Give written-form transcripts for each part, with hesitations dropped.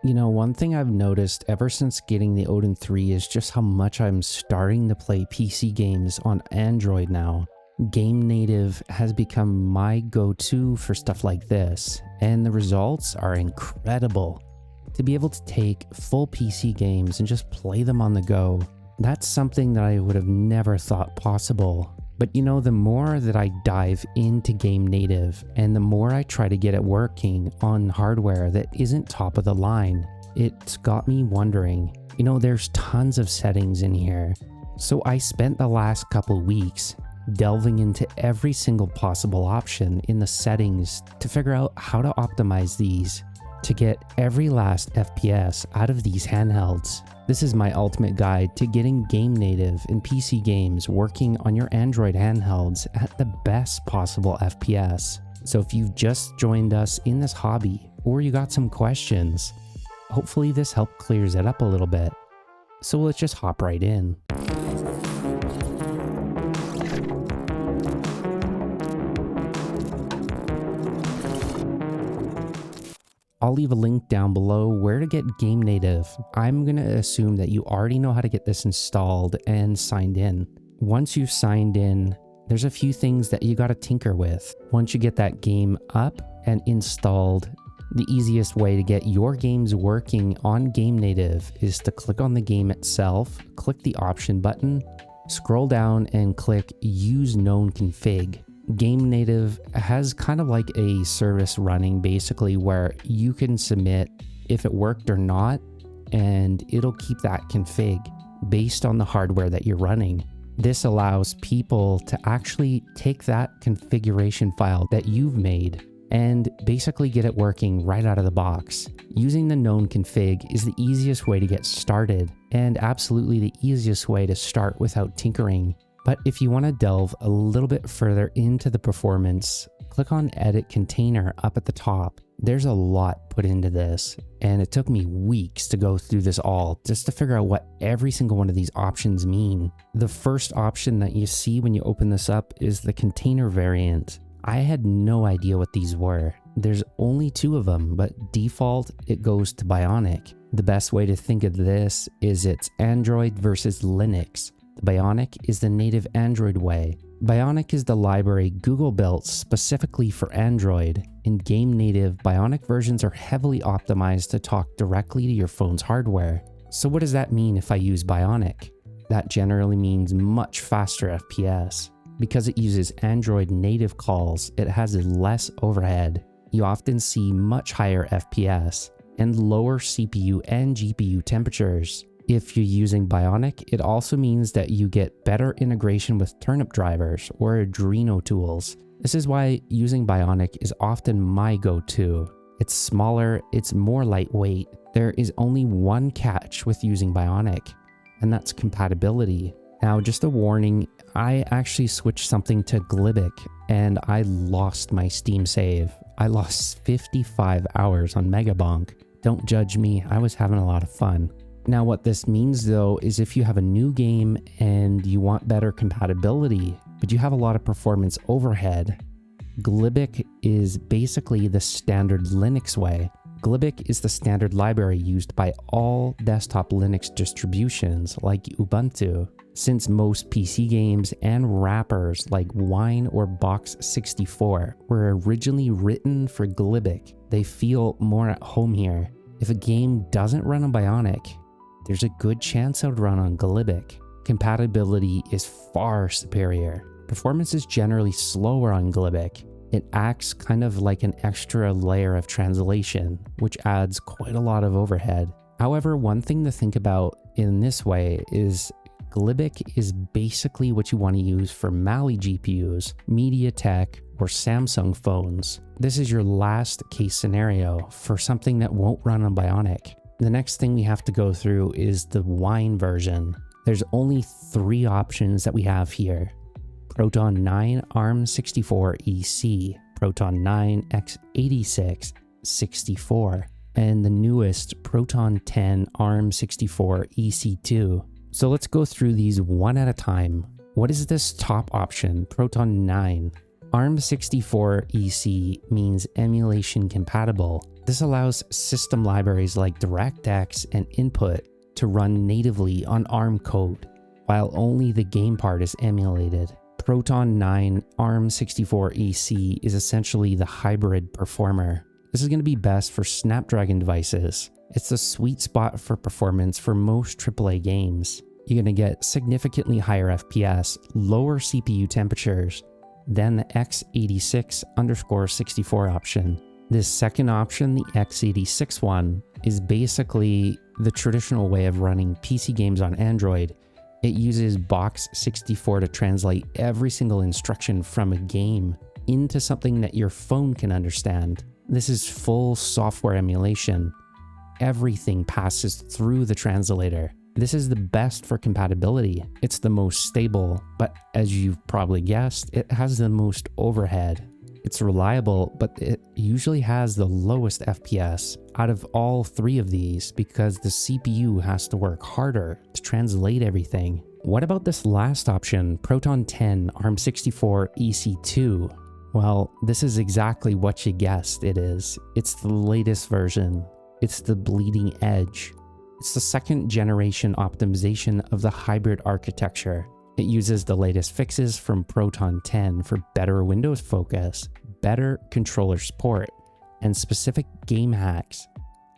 You know, one thing I've noticed ever since getting the Odin 3 is just how much I'm starting to play PC games on Android now. Game Native has become my go-to for stuff like this, and the results are incredible. To be able to take full PC games and just play them on the go, that's something that I would have never thought possible. But you know, the more that I dive into Game Native and the more I try to get it working on hardware that isn't top of the line, it's got me wondering, you know, there's tons of settings in here. So I spent the last couple weeks delving into every single possible option in the settings to figure out how to optimize these to get every last FPS out of these handhelds. This is my ultimate guide to getting Game Native and PC games working on your Android handhelds at the best possible FPS. So if you've just joined us in this hobby or you got some questions, hopefully this help clears it up a little bit. So let's just hop right in. I'll leave a link down below where to get Game Native. I'm going to assume that you already know how to get this installed and signed in. Once you've signed in, there's a few things that you got to tinker with. Once you get that game up and installed, the easiest way to get your games working on Game Native is to click on the game itself, click the option button, scroll down and click Use Known Config. Game Native has kind of like a service running basically where you can submit if it worked or not, and it'll keep that config based on the hardware that you're running. This allows people to actually take that configuration file that you've made and basically get it working right out of the box. Using the known config is the easiest way to get started and absolutely the easiest way to start without tinkering. But if you want to delve a little bit further into the performance, click on Edit Container up at the top. There's a lot put into this, and it took me weeks to go through this all just to figure out what every single one of these options mean. The first option that you see when you open this up is the container variant. I had no idea what these were. There's only 2 of them, but default it goes to Bionic. The best way to think of this is it's Android versus Linux. Bionic is the native Android way. Bionic is the library Google built specifically for Android. In Game Native, Bionic versions are heavily optimized to talk directly to your phone's hardware. So what does that mean if I use Bionic? That generally means much faster FPS. Because it uses Android native calls, it has less overhead. You often see much higher FPS and lower CPU and GPU temperatures. If you're using Bionic, it also means that you get better integration with turnip drivers or Adrenotools. This is why using Bionic is often my go-to. It's smaller, it's more lightweight. There is only one catch with using Bionic, and that's compatibility. Now, just a warning, I actually switched something to Glibc and I lost my Steam save. I lost 55 hours on Megabonk. Don't judge me, I was having a lot of fun. Now what this means though is if you have a new game and you want better compatibility, but you have a lot of performance overhead, Glibc is basically the standard Linux way. Glibc is the standard library used by all desktop Linux distributions like Ubuntu. Since most PC games and wrappers like Wine or Box64 were originally written for Glibc, they feel more at home here. If a game doesn't run on Bionic, there's a good chance it would run on Glibc. Compatibility is far superior. Performance is generally slower on Glibc. It acts kind of like an extra layer of translation, which adds quite a lot of overhead. However, one thing to think about in this way is Glibc is basically what you want to use for Mali GPUs, MediaTek, or Samsung phones. This is your last case scenario for something that won't run on Bionic. The next thing we have to go through is the Wine version. There's only 3 options that we have here. Proton 9 ARM64 EC, Proton 9 x86 64, and the newest Proton 10 ARM64 EC2. So let's go through these one at a time. What is this top option, Proton 9? ARM64 EC means emulation compatible. This allows system libraries like DirectX and Input to run natively on ARM code, while only the game part is emulated. Proton 9 ARM64EC is essentially the hybrid performer. This is going to be best for Snapdragon devices. It's the sweet spot for performance for most AAA games. You're going to get significantly higher FPS, lower CPU temperatures than the x86_64 option. This second option, the x86 one, is basically the traditional way of running PC games on Android. It uses Box64 to translate every single instruction from a game into something that your phone can understand. This is full software emulation. Everything passes through the translator. This is the best for compatibility. It's the most stable, but as you've probably guessed, it has the most overhead. It's reliable, but it usually has the lowest FPS out of all three of these because the CPU has to work harder to translate everything. What about this last option, Proton 10 ARM64 EC2? Well, this is exactly what you guessed it is. It's the latest version. It's the bleeding edge. It's the second generation optimization of the hybrid architecture. It uses the latest fixes from Proton 10 for better Windows focus, better controller support, and specific game hacks,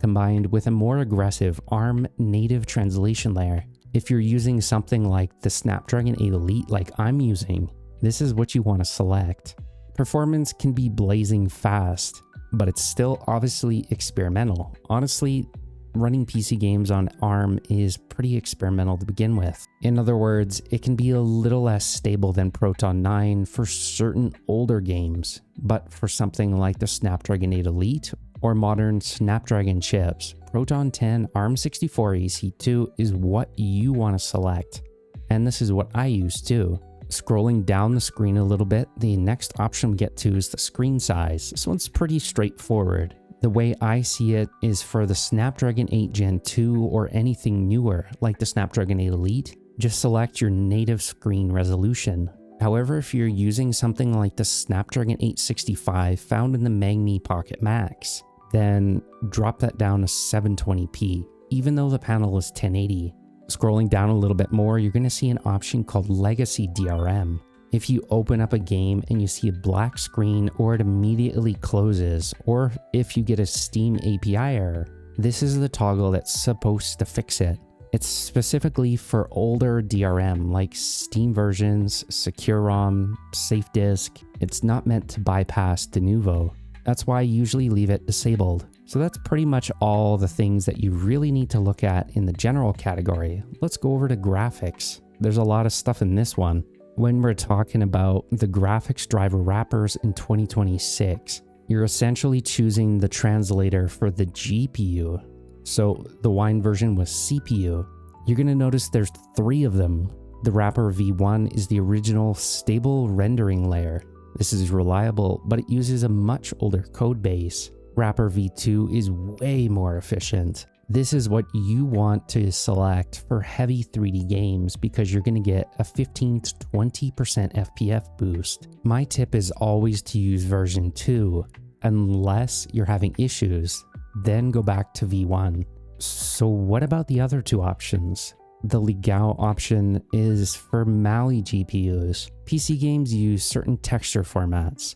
combined with a more aggressive ARM native translation layer. If you're using something like the Snapdragon 8 Elite like I'm using, this is what you want to select. Performance can be blazing fast, but it's still obviously experimental. Honestly, running PC games on ARM is pretty experimental to begin with. In other words, it can be a little less stable than Proton 9 for certain older games, but for something like the Snapdragon 8 Elite or modern Snapdragon chips, Proton 10 ARM64 EC2 is what you want to select. And this is what I use too. Scrolling down the screen a little bit, the next option we get to is the screen size. This one's pretty straightforward. The way I see it is for the Snapdragon 8 Gen 2 or anything newer like the Snapdragon 8 Elite, just select your native screen resolution. However, if you're using something like the Snapdragon 865 found in the Magni Pocket Max, then drop that down to 720p, even though the panel is 1080. Scrolling down a little bit more, you're going to see an option called Legacy DRM. If you open up a game and you see a black screen or it immediately closes, or if you get a Steam API error, this is the toggle that's supposed to fix it. It's specifically for older DRM like Steam versions, Secure ROM, Safe Disk. It's not meant to bypass de novo. That's why I usually leave it disabled. So that's pretty much all the things that you really need to look at in the general category. Let's go over to graphics. There's a lot of stuff in this one. When we're talking about the graphics driver wrappers in 2026, you're essentially choosing the translator for the GPU. So the wine version was CPU. You're going to notice there's 3 of them. The wrapper V1 is the original stable rendering layer. This is reliable, but it uses a much older code base. Wrapper V2 is way more efficient. This is what you want to select for heavy 3D games because you're going to get a 15 to 20% FPS boost. My tip is always to use version 2 unless you're having issues, then go back to V1. So what about the other 2 options? The Legao option is for Mali GPUs. PC games use certain texture formats.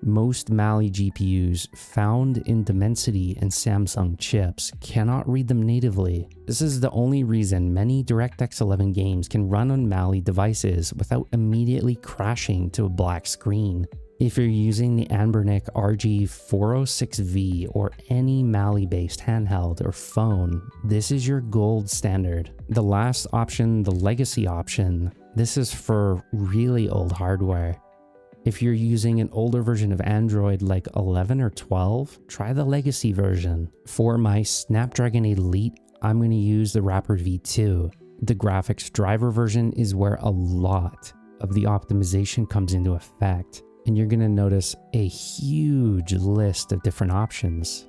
Most Mali GPUs found in Dimensity and Samsung chips cannot read them natively. This is the only reason many DirectX 11 games can run on Mali devices without immediately crashing to a black screen. If you're using the Anbernic RG406V or any Mali-based handheld or phone, this is your gold standard. The last option, the Legacy option, this is for really old hardware. If you're using an older version of Android like 11 or 12, try the Legacy version. For my Snapdragon 8 Elite, I'm going to use the wrapper V2. The graphics driver version is where a lot of the optimization comes into effect, and you're going to notice a huge list of different options.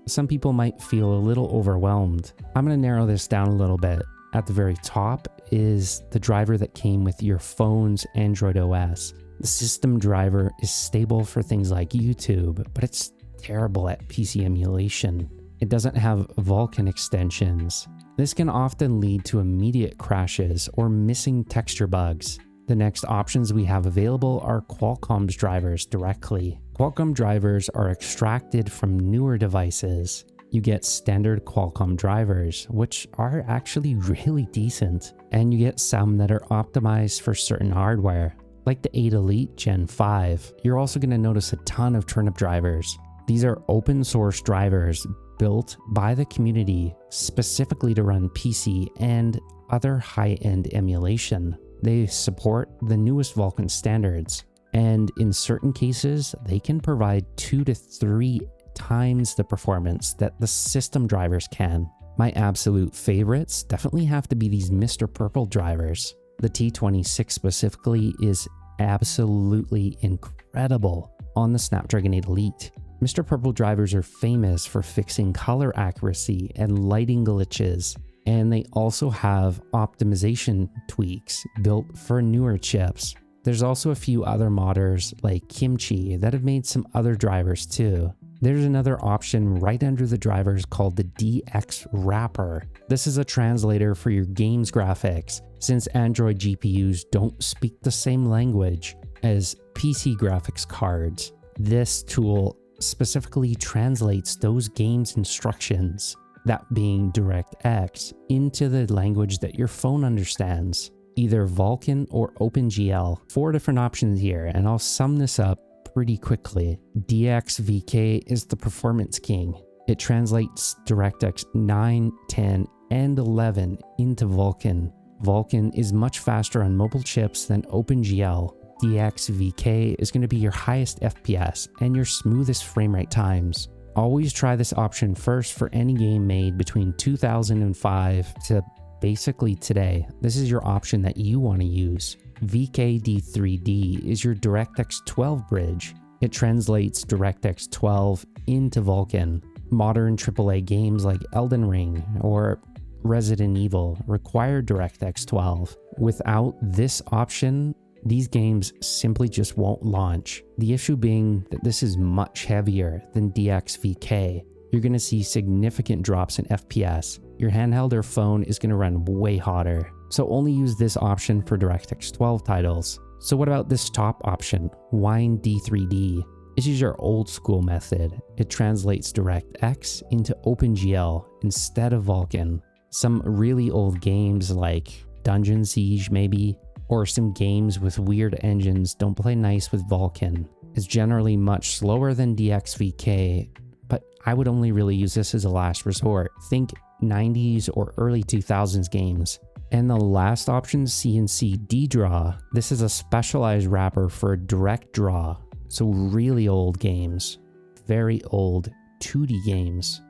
Some people might feel a little overwhelmed. I'm going to narrow this down a little bit. At the very top is the driver that came with your phone's Android OS. The system driver is stable for things like YouTube, but it's terrible at PC emulation. It doesn't have Vulkan extensions. This can often lead to immediate crashes or missing texture bugs. The next options we have available are Qualcomm's drivers directly. Qualcomm drivers are extracted from newer devices. You get standard Qualcomm drivers, which are actually really decent, and you get some that are optimized for certain hardware, like the 8 Elite Gen 5. You're also going to notice a ton of turnip drivers. These are open source drivers built by the community specifically to run PC and other high-end emulation. They support the newest Vulkan standards, and in certain cases, they can provide 2 to 3 times the performance that the system drivers can. My absolute favorites definitely have to be these Mr. Purple drivers. The T26 specifically is absolutely incredible on the Snapdragon 8 Elite. Mr. Purple drivers are famous for fixing color accuracy and lighting glitches, and they also have optimization tweaks built for newer chips. There's also a few other modders like Kimchi that have made some other drivers too. There's another option right under the drivers called the DX wrapper. This is a translator for your game's graphics, since Android GPUs don't speak the same language as PC graphics cards. This tool specifically translates those games' instructions, that being DirectX, into the language that your phone understands, either Vulkan or OpenGL. 4 different options here, and I'll sum this up pretty quickly. DXVK is the performance king. It translates DirectX 9, 10, and 11 into Vulkan. Vulkan is much faster on mobile chips than OpenGL. DXVK is going to be your highest FPS and your smoothest frame rate times. Always try this option first for any game made between 2005 to basically today. This is your option that you want to use. VKD3D is your DirectX 12 bridge. It translates DirectX 12 into Vulkan. Modern AAA games like Elden Ring or Resident Evil require DirectX 12. Without this option, these games simply just won't launch. The issue being that this is much heavier than DXVK. You're going to see significant drops in FPS. Your handheld or phone is going to run way hotter. So only use this option for DirectX 12 titles. So what about this top option, Wine D3D? This is your old school method. It translates DirectX into OpenGL instead of Vulkan. Some really old games like Dungeon Siege maybe, or some games with weird engines don't play nice with Vulkan. It's generally much slower than DXVK, but I would only really use this as a last resort. Think 90s or early 2000s games. And the last option, CNC D-Draw. This is a specialized wrapper for direct draw. So really old games, very old 2D games.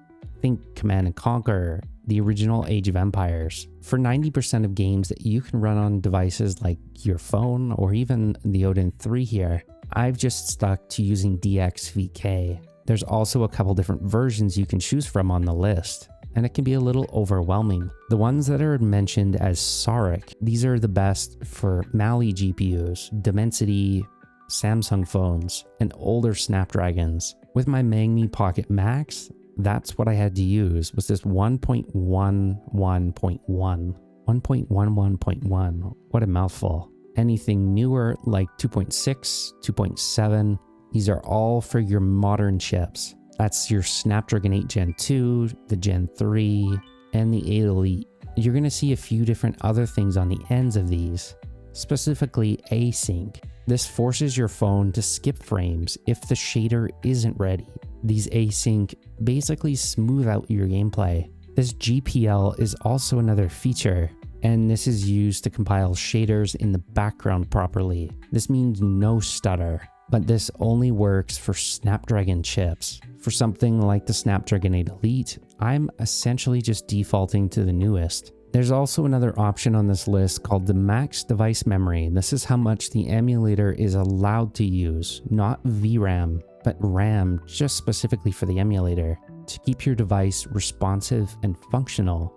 Think Command & Conquer, the original Age of Empires. For 90% of games that you can run on devices like your phone or even the Odin 3 here, I've just stuck to using DXVK. There's also a couple different versions you can choose from on the list, and it can be a little overwhelming. The ones that are mentioned as Sarek, these are the best for Mali GPUs, Dimensity, Samsung phones, and older Snapdragons. With my Magni Pocket Max, that's what I had to use, was this 1.11.1. 1.11.1, what a mouthful. Anything newer like 2.6, 2.7, these are all for your modern chips. That's your Snapdragon 8 Gen 2, the Gen 3, and the 8 Elite. You're going to see a few different other things on the ends of these, specifically async. This forces your phone to skip frames if the shader isn't ready. These async basically smooth out your gameplay. This GPL is also another feature, and this is used to compile shaders in the background properly. This means no stutter, but this only works for Snapdragon chips. For something like the Snapdragon 8 Elite, I'm essentially just defaulting to the newest. There's also another option on this list called the max device memory. This is how much the emulator is allowed to use, not VRAM, but RAM just specifically for the emulator. To keep your device responsive and functional,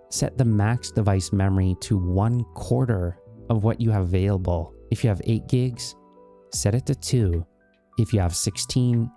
set the max device memory to 1/4 of what you have available. If you have 8 gigs, set it to 2. If you have 16,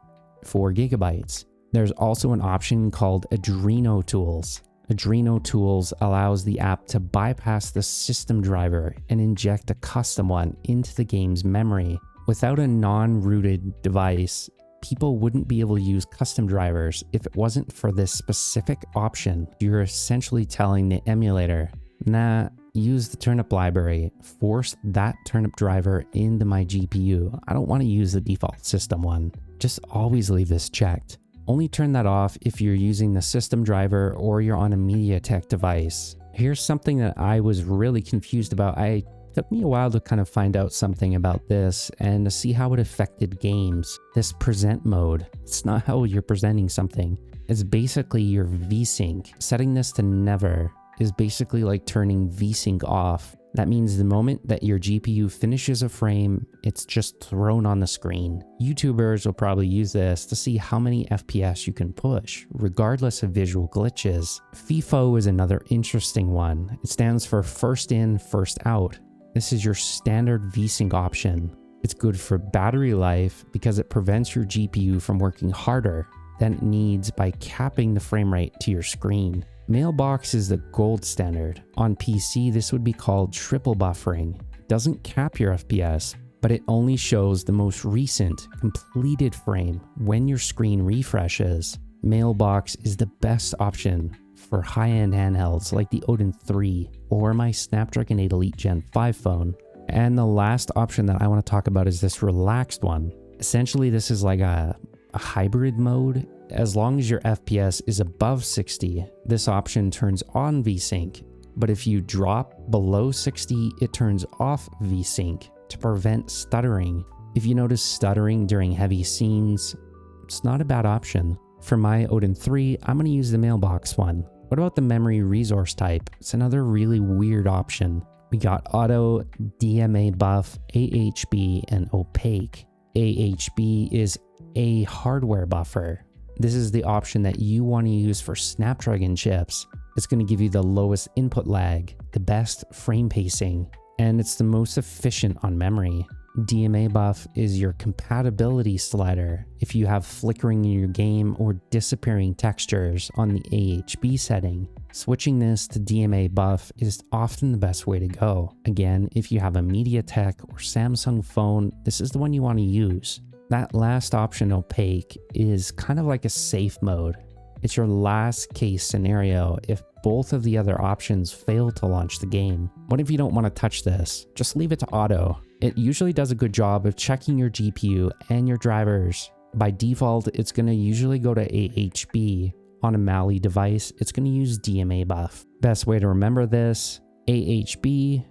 4 gigabytes. There's also an option called Adrenotools. Adrenotools allows the app to bypass the system driver and inject a custom one into the game's memory. Without a non-rooted device, people wouldn't be able to use custom drivers if it wasn't for this specific option. You're essentially telling the emulator, nah, use the turnip library, force that turnip driver into my GPU. I don't want to use the default system one. Just always leave this checked. Only turn that off if you're using the system driver or you're on a MediaTek device. Here's something that I was really confused about. It took me a while to kind of find out something about this and to see how it affected games. This present mode, it's not how you're presenting something. It's basically your VSync. Setting this to never is basically like turning VSync off. That means the moment that your GPU finishes a frame, it's just thrown on the screen. YouTubers will probably use this to see how many FPS you can push, regardless of visual glitches. FIFO is another interesting one. It stands for first in, first out. This is your standard VSync option. It's good for battery life because it prevents your GPU from working harder than it needs by capping the frame rate to your screen. Mailbox is the gold standard. On PC, this would be called triple buffering. It doesn't cap your FPS, but it only shows the most recent completed frame when your screen refreshes. Mailbox is the best option for high-end handhelds like the Odin 3 or my Snapdragon 8 Elite Gen 5 phone. And the last option that I want to talk about is this relaxed one. Essentially, this is like a hybrid mode. As long as your FPS is above 60, this option turns on VSync. But if you drop below 60, it turns off VSync to prevent stuttering. If you notice stuttering during heavy scenes, it's not a bad option. For my Odin 3, I'm going to use the Mailbox one. What about the memory resource type? It's another really weird option. We got auto, DMA buff, AHB, and opaque. AHB is a hardware buffer. This is the option that you want to use for Snapdragon chips. It's going to give you the lowest input lag, the best frame pacing, and it's the most efficient on memory. DMA buff is your compatibility slider if you have flickering in your game or disappearing textures on the AHB setting. Switching this to DMA buff is often the best way to go. Again, if you have a MediaTek or Samsung phone, this is the one you want to use. That last option, opaque, is kind of like a safe mode. It's your last case scenario if both of the other options fail to launch the game. What if you don't want to touch this? Just leave it to auto. It usually does a good job of checking your GPU and your drivers. By default, it's going to usually go to AHB. On a Mali device, it's going to use DMA buff. Best way to remember this, AHB,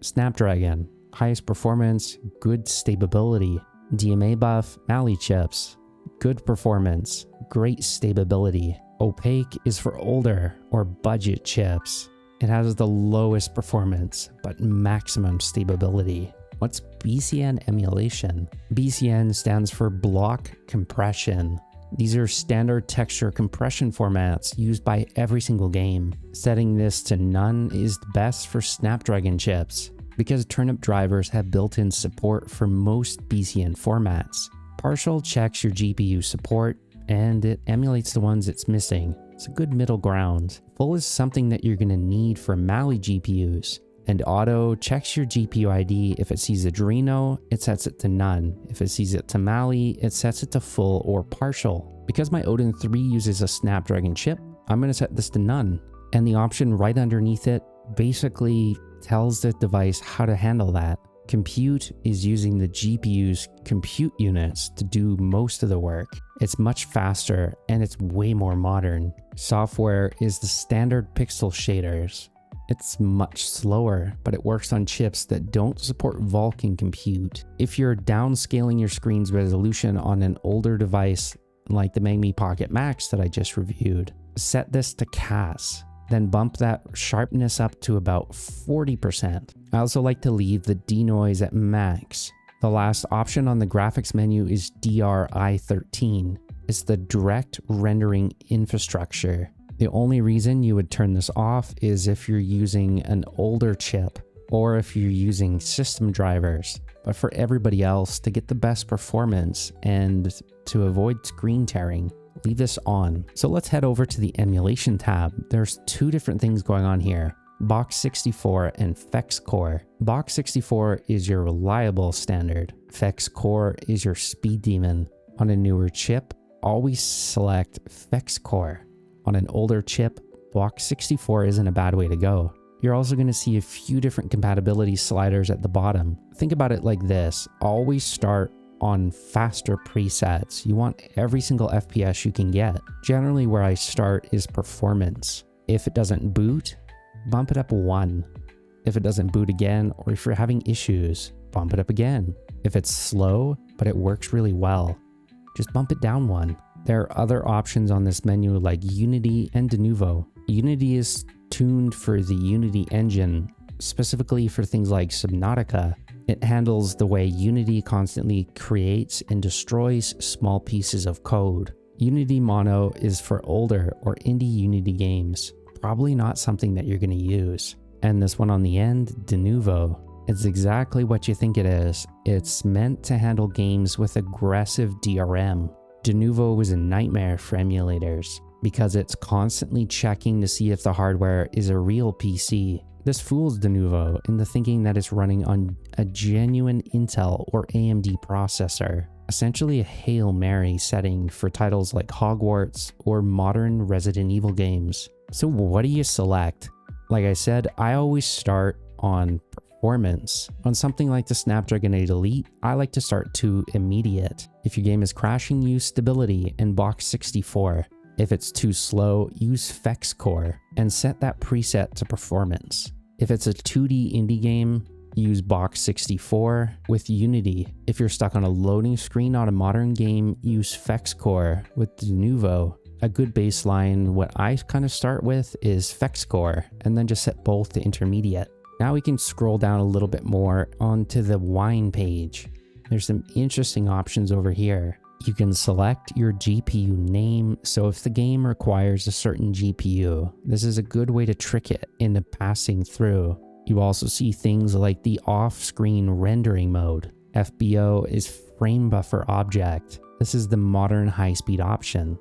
Snapdragon, highest performance, good stability. DMA buff, Mali chips, good performance, great stability. Opaque is for older or budget chips. It has the lowest performance, but maximum stability. What's BCN emulation? BCN stands for block compression. These are standard texture compression formats used by every single game. Setting this to none is best for Snapdragon chips, because turnip drivers have built-in support for most BCN formats. Partial checks your GPU support, and it emulates the ones it's missing. It's a good middle ground. Full is something that you're going to need for Mali GPUs, and auto checks your GPU ID. If it sees Adreno, it sets it to none. If it sees it to Mali, it sets it to full or partial. Because my Odin 3 uses a Snapdragon chip, I'm going to set this to none. And the option right underneath it basically tells the device how to handle that. Compute is using the GPU's compute units to do most of the work. It's much faster and it's way more modern. Software is the standard pixel shaders. It's much slower, but it works on chips that don't support Vulkan compute. If you're downscaling your screen's resolution on an older device like the Magmi Pocket Max that I just reviewed, set this to CAS. Then bump that sharpness up to about 40%. I also like to leave the denoise at max. The last option on the graphics menu is DRI13. It's the direct rendering infrastructure. The only reason you would turn this off is if you're using an older chip or if you're using system drivers. But for everybody else, to get the best performance and to avoid screen tearing. Leave this on. So let's head over to the emulation tab. There's two different things going on here. Box64 and FEXCore. Box64 is your reliable standard. FEXCore is your speed demon. On a newer chip, always select FEXCore. On an older chip, Box64 isn't a bad way to go. You're also going to see a few different compatibility sliders at the bottom. Think about it like this. Always start on faster presets. You want every single FPS you can get. Generally where I start is performance. If it doesn't boot, bump it up 1. If it doesn't boot again, or if you're having issues, bump it up again. If it's slow, but it works really well, just bump it down 1. There are other options on this menu like Unity and Denuvo. Unity is tuned for the Unity engine, specifically for things like Subnautica. It handles the way Unity constantly creates and destroys small pieces of code. Unity Mono is for older or indie Unity games. Probably not something that you're going to use. And this one on the end, Denuvo, it's exactly what you think it is. It's meant to handle games with aggressive DRM. Denuvo was a nightmare for emulators because it's constantly checking to see if the hardware is a real PC. This fools Denuvo into thinking that it's running on a genuine Intel or AMD processor, essentially a Hail Mary setting for titles like Hogwarts or modern Resident Evil games. So what do you select? Like I said, I always start on performance. On something like the Snapdragon 8 Elite, I like to start to immediate. If your game is crashing, use stability and Box64. If it's too slow, use FEXCore and set that preset to performance. If it's a 2D indie game, use Box64 with Unity. If you're stuck on a loading screen on a modern game, use FEXCore with Denuvo. A good baseline, what I kind of start with is FEXCore and then just set both to intermediate. Now we can scroll down a little bit more onto the wine page. There's some interesting options over here. You can select your GPU name, so if the game requires a certain GPU, this is a good way to trick it into passing through. You also see things like the off-screen rendering mode. FBO is frame buffer object. This is the modern high-speed option.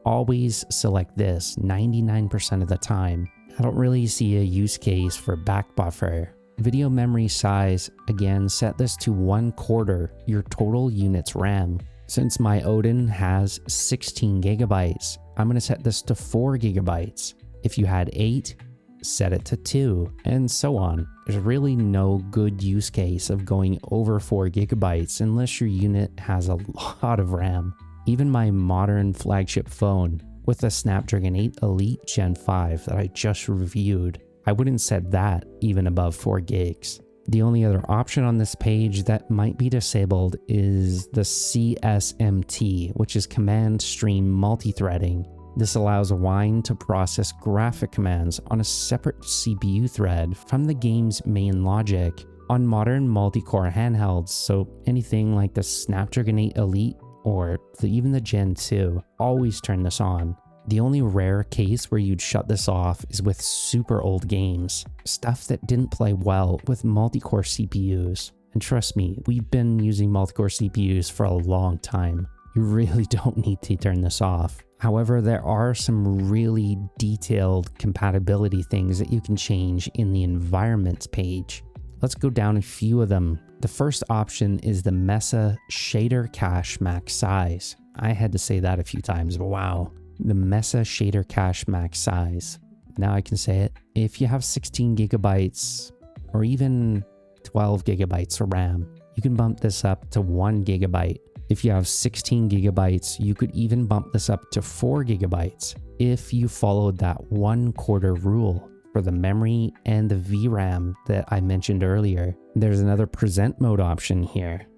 Always select this 99% of the time. I don't really see a use case for back buffer. Video memory size, again, set this to 1/4 your total unit's RAM. Since my Odin has 16 gigabytes, I'm going to set this to 4 gigabytes. If you had 8, set it to 2, and so on. There's really no good use case of going over 4 gigabytes unless your unit has a lot of RAM. Even my modern flagship phone with the Snapdragon 8 Elite Gen 5 that I just reviewed, I wouldn't set that even above 4 gigs. The only other option on this page that might be disabled is the CSMT, which is Command Stream Multithreading. This allows Wine to process graphic commands on a separate CPU thread from the game's main logic on modern multi-core handhelds, so anything like the Snapdragon 8 Elite or even the Gen 2, always turn this on. The only rare case where you'd shut this off is with super old games, stuff that didn't play well with multi-core CPUs. And trust me, we've been using multi-core CPUs for a long time. You really don't need to turn this off. However, there are some really detailed compatibility things that you can change in the environments page. Let's go down a few of them. The first option is the Mesa shader cache max size. I had to say that a few times, but wow. The Mesa shader cache max size. Now I can say it. If you have 16 gigabytes or even 12 gigabytes of RAM, you can bump this up to 1 gigabyte. If you have 16 gigabytes, you could even bump this up to 4 gigabytes if you followed that 1/4 rule for the memory and the VRAM that I mentioned earlier. There's another present mode option here.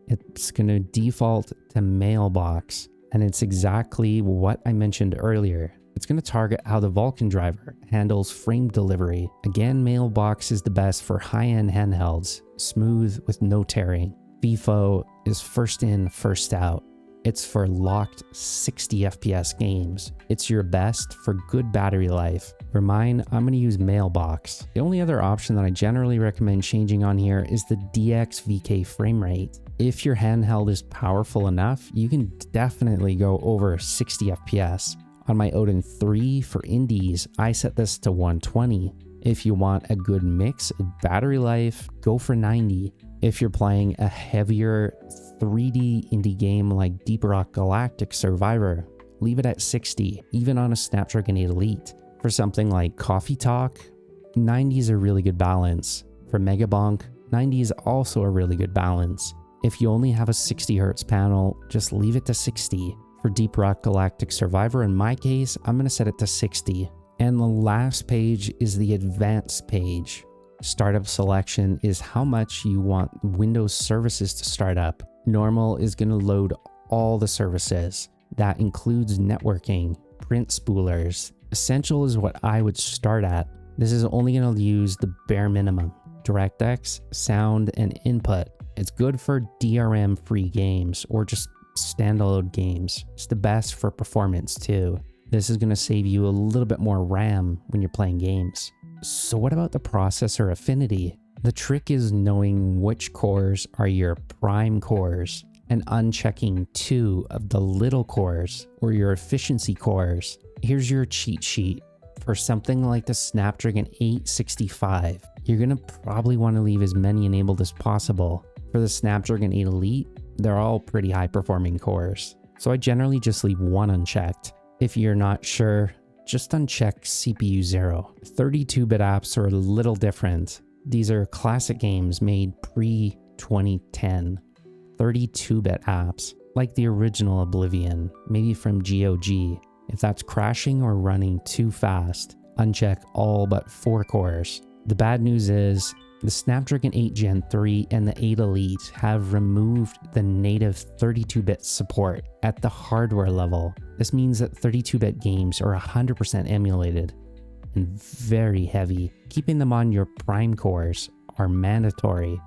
It's going to default to mailbox, and it's exactly what I mentioned earlier. It's going to target how the Vulkan driver handles frame delivery. Again, mailbox is the best for high-end handhelds, smooth with no tearing. FIFO is first in, first out. It's for locked 60 FPS games. It's your best for good battery life. For mine, I'm going to use Mailbox. The only other option that I generally recommend changing on here is the DXVK frame rate. If your handheld is powerful enough, you can definitely go over 60 FPS. On my Odin 3 for indies, I set this to 120. If you want a good mix of battery life, go for 90. If you're playing a heavier 3D indie game like Deep Rock Galactic Survivor, leave it at 60, even on a Snapdragon 8 Elite. For something like Coffee Talk, 90 is a really good balance. For Megabonk, 90 is also a really good balance. If you only have a 60Hz panel, just leave it to 60. For Deep Rock Galactic Survivor, in my case, I'm going to set it to 60. And the last page is the advanced page. Startup selection is how much you want Windows services to start up. Normal is going to load all the services. That includes networking, print spoolers. Essential is what I would start at. This is only going to use the bare minimum. DirectX, sound, and input. It's good for DRM-free games or just standalone games. It's the best for performance too. This is going to save you a little bit more RAM when you're playing games. So what about the processor Affinity? The trick is knowing which cores are your prime cores and unchecking 2 of the little cores or your efficiency cores. Here's your cheat sheet. For something like the Snapdragon 865, you're going to probably want to leave as many enabled as possible. For the Snapdragon 8 Elite, they're all pretty high performing cores. So I generally just leave 1 unchecked. If you're not sure, just uncheck CPU 0. 32-bit apps are a little different. These are classic games made pre-2010. 32-bit apps, like the original Oblivion, maybe from GOG. If that's crashing or running too fast, uncheck all but 4 cores. The bad news is, the Snapdragon 8 Gen 3 and the 8 Elite have removed the native 32-bit support at the hardware level. This means that 32-bit games are 100% emulated and very heavy. Keeping them on your prime cores are mandatory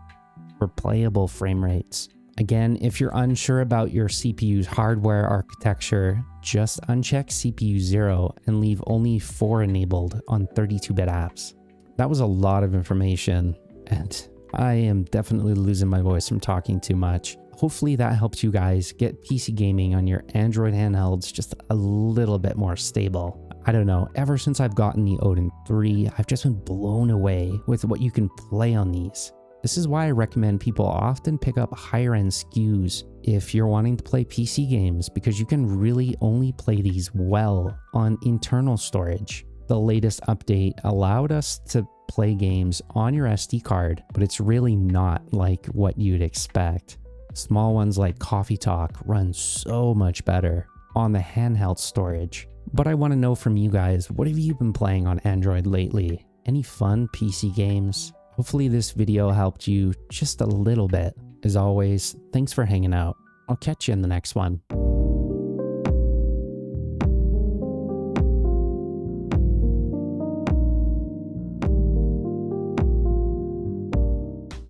for playable frame rates. Again, if you're unsure about your CPU's hardware architecture, just uncheck CPU 0 and leave only 4 enabled on 32-bit apps. That was a lot of information, and I am definitely losing my voice from talking too much. Hopefully that helps you guys get PC gaming on your Android handhelds just a little bit more stable. I don't know, ever since I've gotten the Odin 3, I've just been blown away with what you can play on these. This is why I recommend people often pick up higher end SKUs if you're wanting to play PC games, because you can really only play these well on internal storage. The latest update allowed us to play games on your SD card, but it's really not like what you'd expect. Small ones like Coffee Talk run so much better on the handheld storage. But I want to know from you guys, what have you been playing on Android lately? Any fun PC games? Hopefully this video helped you just a little bit. As always, thanks for hanging out. I'll catch you in the next one.